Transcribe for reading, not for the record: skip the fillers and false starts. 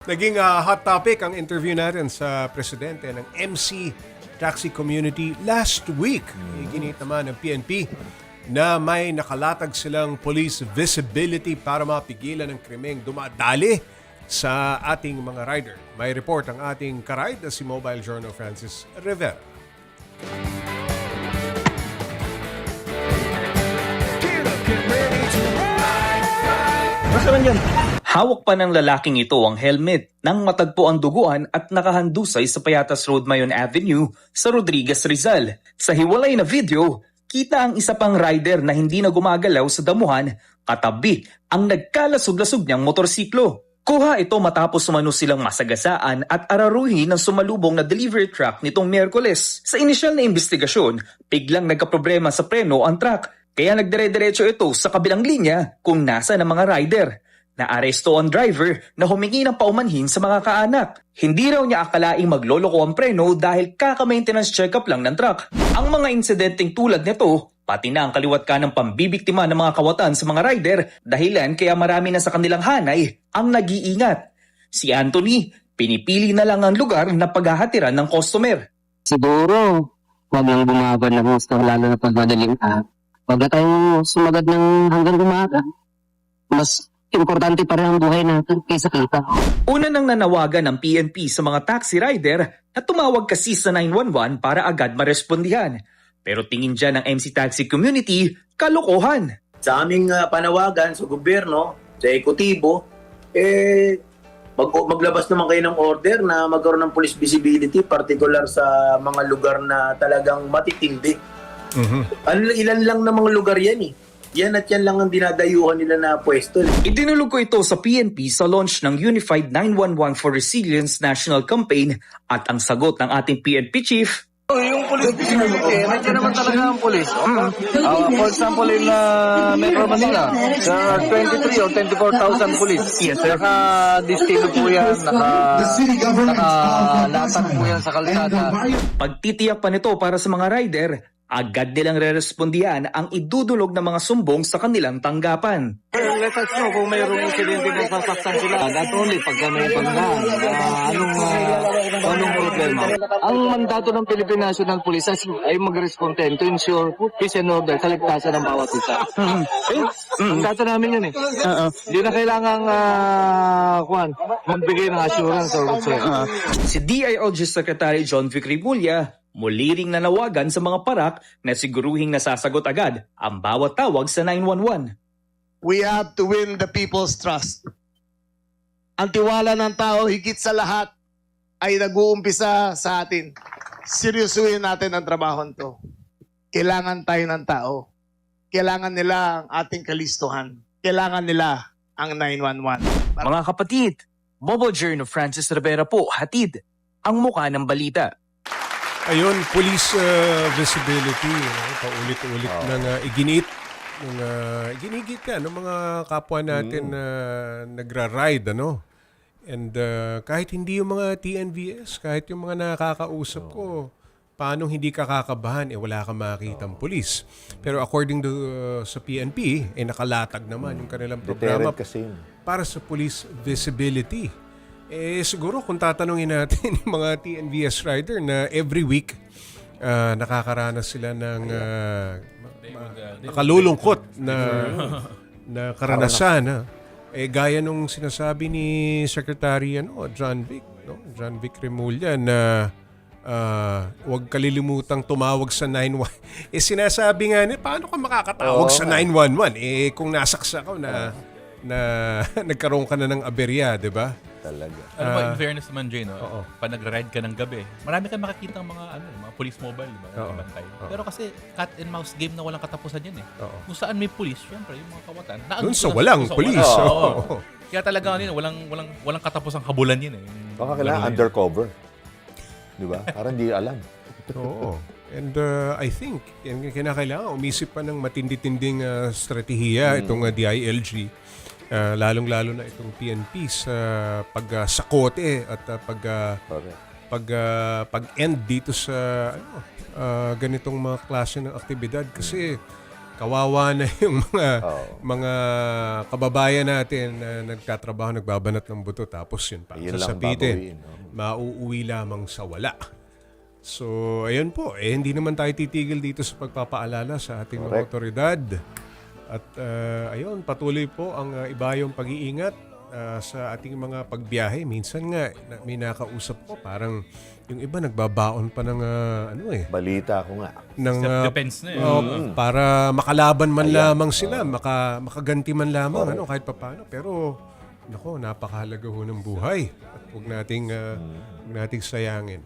Naging hot topic ang interview natin sa presidente ng MC Taxi Community last week. Iginit naman ng PNP na may nakalatag silang police visibility para mapigilan ng krimeng dumadali sa ating mga rider. May report ang ating karide na si Mobile Journal Francis Rivera. Hawak pa ng lalaking ito ang helmet nang matagpo ang duguan at nakahandusay sa Payatas Road Mayon Avenue sa Rodriguez, Rizal. Sa hiwalay na video, kita ang isa pang rider na hindi na gumagalaw sa damuhan katabi ang nagkalasog-lasog niyang motorsiklo. Kuha ito matapos sumano silang masagasaan at araruhin ng sumalubong na delivery truck nitong Miyerkules. Sa inisyal na investigasyon, biglang nagkaproblema sa preno ang truck kaya nagdire-diretso ito sa kabilang linya kung nasa ng mga rider. Naaresto ang driver na humingi ng paumanhin sa mga kaanak. Hindi raw niya akalaing magloloko ang preno dahil kaka-maintenance check-up lang ng truck. Ang mga insidenteng tulad nito, pati na ang kaliwat ka ng pambibiktima ng mga kawatan sa mga rider, dahilan kaya marami na sa kanilang hanay ang nag-iingat. Si Anthony, pinipili na lang ang lugar na paghahatiran ng customer. Siguro, wag lang bumaba ng gusto, lalo na pag madaling araw. Wag na tayong sumagad ng hanggang umaga. Mas importante pa rin ang buhay natin kaysa kita. Una nang nanawagan ng PNP sa mga taxi rider na tumawag kasi sa 911 para agad marespondihan. Pero tingin dyan ng MC Taxi Community, kalokohan. Sa aming panawagan sa gobyerno, sa ekotibo, maglabas naman kayo ng order na magkaroon ng police visibility, particular sa mga lugar na talagang matitindi. Ilan lang na mga lugar yan eh. Yan at yan lang ang dinadayuhan nila na pwesto. Idinulog ko ito sa PNP sa launch ng Unified 911 for Resilience National Campaign at ang sagot ng ating PNP chief, yung police visibility, nandiyan naman talaga ang police. For example, in Metro Manila, there are 23 or 24,000 police. Yes, sir. Naka-destino po yan, naka-latag po yan sa kalsada. pagtitiyak pa nito para sa mga rider, agad nilang re-respondihan ang idudulog ng mga sumbong sa kanilang tanggapan. Let us know kung mayroong insidente na sasaktan sila. Not only pagka may banggaan, anong problema. Ang mandato ng Philippine National Police ay mag-respond to ensure peace and order sa ligtasan ng bawat isa. Mandato namin yun eh. Hindi na kailangang magbigay ng assurance or whatsoever. Si DILG Secretary John Vic Rimulya, muli ring nanawagan sa mga parak na siguruhing nasasagot agad ang bawat tawag sa 911. We have to win the people's trust. Ang tiwala ng tao higit sa lahat ay nag-uumpisa sa atin. Seryosuhin natin ang trabaho to. Kailangan tayo ng tao. Kailangan nila ang ating kalistuhan. Kailangan nila ang 911. Mga kapatid, Mobile Journal Francis Rivera po, hatid ang muka ng balita. Ayun, police visibility. Paulit-ulit nang iginit. Ginigit ka ng mga kapwa natin na nagra-ride, ano? And kahit hindi yung mga TNVS, kahit yung mga nakakausap ko, paano hindi ka kakabahan, wala kang makakitang police. Pero according to sa PNP, nakalatag naman yung kanilang programa para sa police visibility. Siguro kung tatanungin natin yung mga TNVS rider na every week nakakaranas sila ng nakalulungkot na karanasan. Gaya nung sinasabi ni Secretary John Vic Rimulya na huwag kalilimutang tumawag sa 911. Sinasabi nga niya, paano ka makakatawag sa 911? Kung nasaksa ka na nagkaroon ka na ng aberya, di ba? Talaga. Ano ba, in fairness naman, Jay, no? Pag nag-ride ka ng gabi, marami kang makikita mga police mobile, di ba? Nakabantay. Pero kasi cat and mouse game na walang katapusan yan eh. Kung saan may police, syempre, yung mga kawatan. Doon sa walang police. Kaya talaga walang katapusang habulan yan eh. Baka kailangan undercover. Di ba? Parang hindi alam. Oo. And I think, kinakailangan umisip pa ng matindi-tinding strategiya itong DILG. Lalong-lalo na itong PNP sa pagsakote at pag-end dito sa ganitong mga klase ng aktibidad. Kasi kawawa na yung Oo. mga kababayan natin na nagtatrabaho, nagbabanat ng buto, tapos yun pa. Yun lang Sasapitin, babawiin, no? mauuwi lamang sa wala. So, ayun po. Hindi naman tayo titigil dito sa pagpapaalala sa ating mga Correct. otoridad. At ayun, patuloy po ang ibayong pag-iingat sa ating mga pagbiyahe. Minsan nga, may nakausap ko, parang yung iba nagbabaon pa ng Balita ko nga. ng Self-defense na eh. para makalaban man lamang sila, makaganti man lamang kahit papaano. Pero nako, napakahalaga ho ng buhay at huwag nating sayangin.